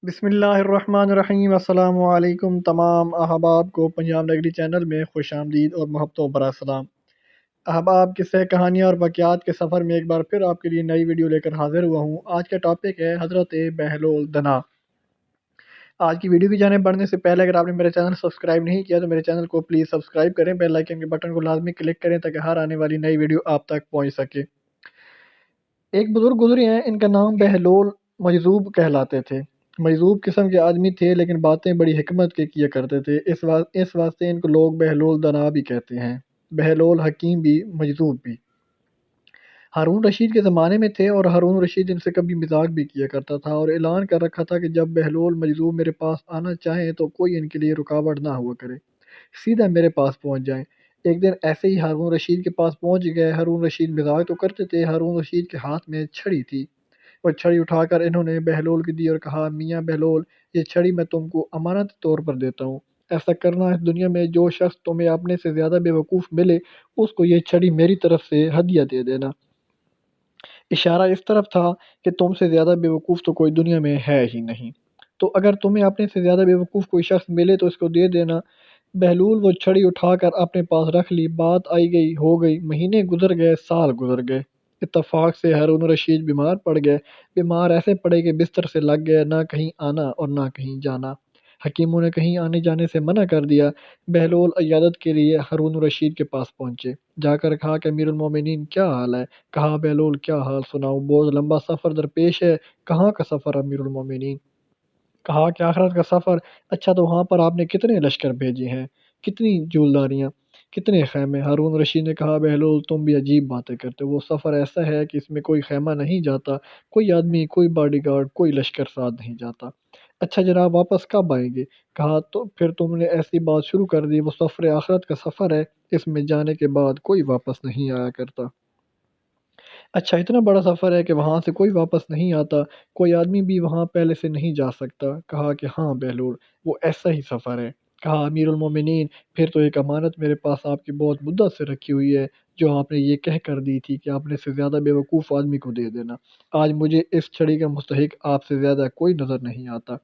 بسم اللہ الرحمن الرحیم۔ السلام علیکم تمام احباب کو پنجاب نگری چینل میں خوش آمدید اور محبتوں برا سلام۔ احباب، قصے کہانیاں اور واقعات کے سفر میں ایک بار پھر آپ کے لیے نئی ویڈیو لے کر حاضر ہوا ہوں۔ آج کا ٹاپک ہے حضرت بہلول دنا۔ آج کی ویڈیو کی جانب بڑھنے سے پہلے اگر آپ نے میرے چینل سبسکرائب نہیں کیا تو میرے چینل کو پلیز سبسکرائب کریں، بیل آئیکن کے بٹن کو لازمی کلک کریں تاکہ ہر آنے والی نئی ویڈیو آپ تک پہنچ سکے۔ ایک بزرگ گزرے ہیں، ان کا نام بہلول مجذوب کہلاتے تھے۔ مجذوب قسم کے آدمی تھے لیکن باتیں بڑی حکمت کے کیا کرتے تھے، اس واسطے ان کو لوگ بہلول دنا بھی کہتے ہیں۔ بہلول حکیم بھی، مجذوب بھی۔ ہارون رشید کے زمانے میں تھے اور ہارون رشید ان سے کبھی مذاق بھی کیا کرتا تھا اور اعلان کر رکھا تھا کہ جب بہلول مجذوب میرے پاس آنا چاہیں تو کوئی ان کے لیے رکاوٹ نہ ہوا کرے، سیدھا میرے پاس پہنچ جائیں۔ ایک دن ایسے ہی ہارون رشید کے پاس پہنچ گئے۔ ہارون رشید مذاق تو کرتے تھے، ہارون رشید کے ہاتھ میں چھڑی تھی۔ وہ چھڑی اٹھا کر انہوں نے بہلول کو دی اور کہا، میاں بہلول، یہ چھڑی میں تم کو امانت کے طور پر دیتا ہوں۔ ایسا کرنا، اس دنیا میں جو شخص تمہیں اپنے سے زیادہ بے وقوف ملے اس کو یہ چھڑی میری طرف سے ہدیہ دے دینا۔ اشارہ اس طرف تھا کہ تم سے زیادہ بے وقوف تو کوئی دنیا میں ہے ہی نہیں، تو اگر تمہیں اپنے سے زیادہ بے وقوف کوئی شخص ملے تو اس کو دے دینا۔ بہلول وہ چھڑی اٹھا کر اپنے پاس رکھ لی۔ بات آئی گئی ہو گئی، مہینے گزر گئے، سال گزر گئے۔ اتفاق سے ہارون رشید بیمار پڑ گئے۔ بیمار ایسے پڑے کہ بستر سے لگ گئے، نہ کہیں آنا اور نہ کہیں جانا۔ حکیموں نے کہیں آنے جانے سے منع کر دیا۔ بہلول عیادت کے لیے ہارون رشید کے پاس پہنچے۔ جا کر کہا کہ امیر المومنین کیا حال ہے؟ کہا، بہلول کیا حال سناؤں، بہت لمبا سفر درپیش ہے۔ کہاں کا سفر امیر المومنین؟ کہا کہ آخرت کا سفر۔ اچھا، تو وہاں پر آپ نے کتنے لشکر بھیجے ہیں، کتنی جولداریاں، کتنے خیمے؟ ہارون رشید نے کہا، بہلول تم بھی عجیب باتیں کرتے ہو، وہ سفر ایسا ہے کہ اس میں کوئی خیمہ نہیں جاتا، کوئی آدمی، کوئی باڈی گارڈ، کوئی لشکر ساتھ نہیں جاتا۔ اچھا جناب، واپس کب آئیں گے؟ کہا، تو پھر تم نے ایسی بات شروع کر دی، وہ سفر آخرت کا سفر ہے، اس میں جانے کے بعد کوئی واپس نہیں آیا کرتا۔ اچھا، اتنا بڑا سفر ہے کہ وہاں سے کوئی واپس نہیں آتا، کوئی آدمی بھی وہاں پہلے سے نہیں جا سکتا؟ کہا کہ ہاں بہلول، وہ ایسا ہی سفر ہے۔ کہا، امیر المومنین، پھر تو ایک امانت میرے پاس آپ کی بہت مدت سے رکھی ہوئی ہے، جو آپ نے یہ کہہ کر دی تھی کہ اپنے سے زیادہ بے وقوف آدمی کو دے دینا۔ آج مجھے اس چھڑی کا مستحق آپ سے زیادہ کوئی نظر نہیں آتا،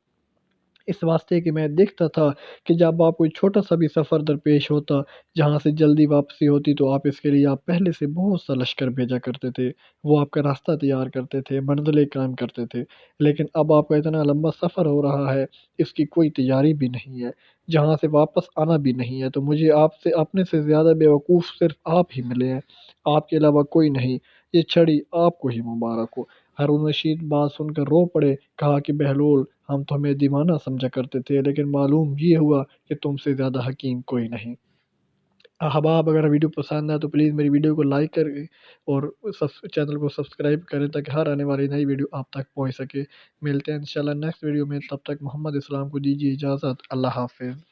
اس واسطے کہ میں دیکھتا تھا کہ جب آپ کوئی چھوٹا سا بھی سفر درپیش ہوتا جہاں سے جلدی واپسی ہوتی تو آپ اس کے لیے آپ پہلے سے بہت سا لشکر بھیجا کرتے تھے، وہ آپ کا راستہ تیار کرتے تھے، منزلیں قائم کرتے تھے۔ لیکن اب آپ کا اتنا لمبا سفر ہو رہا ہے، اس کی کوئی تیاری بھی نہیں ہے، جہاں سے واپس آنا بھی نہیں ہے، تو مجھے آپ سے اپنے سے زیادہ بے وقوف صرف آپ ہی ملے ہیں، آپ کے علاوہ کوئی نہیں۔ یہ چھڑی آپ کو ہی مبارک ہو۔ ہارون رشید بات سن کر رو پڑے۔ کہا کہ بہلول، ہم تو ہمیں دیوانہ سمجھا کرتے تھے لیکن معلوم یہ ہوا کہ تم سے زیادہ حکیم کوئی نہیں۔ احباب، اگر ویڈیو پسند ہے تو پلیز میری ویڈیو کو لائک کریں اور چینل کو سبسکرائب کریں تاکہ ہر آنے والی نئی ویڈیو آپ تک پہنچ سکے۔ ملتے ہیں انشاءاللہ نیکسٹ ویڈیو میں، تب تک محمد اسلام کو دیجیے اجازت۔ اللہ حافظ۔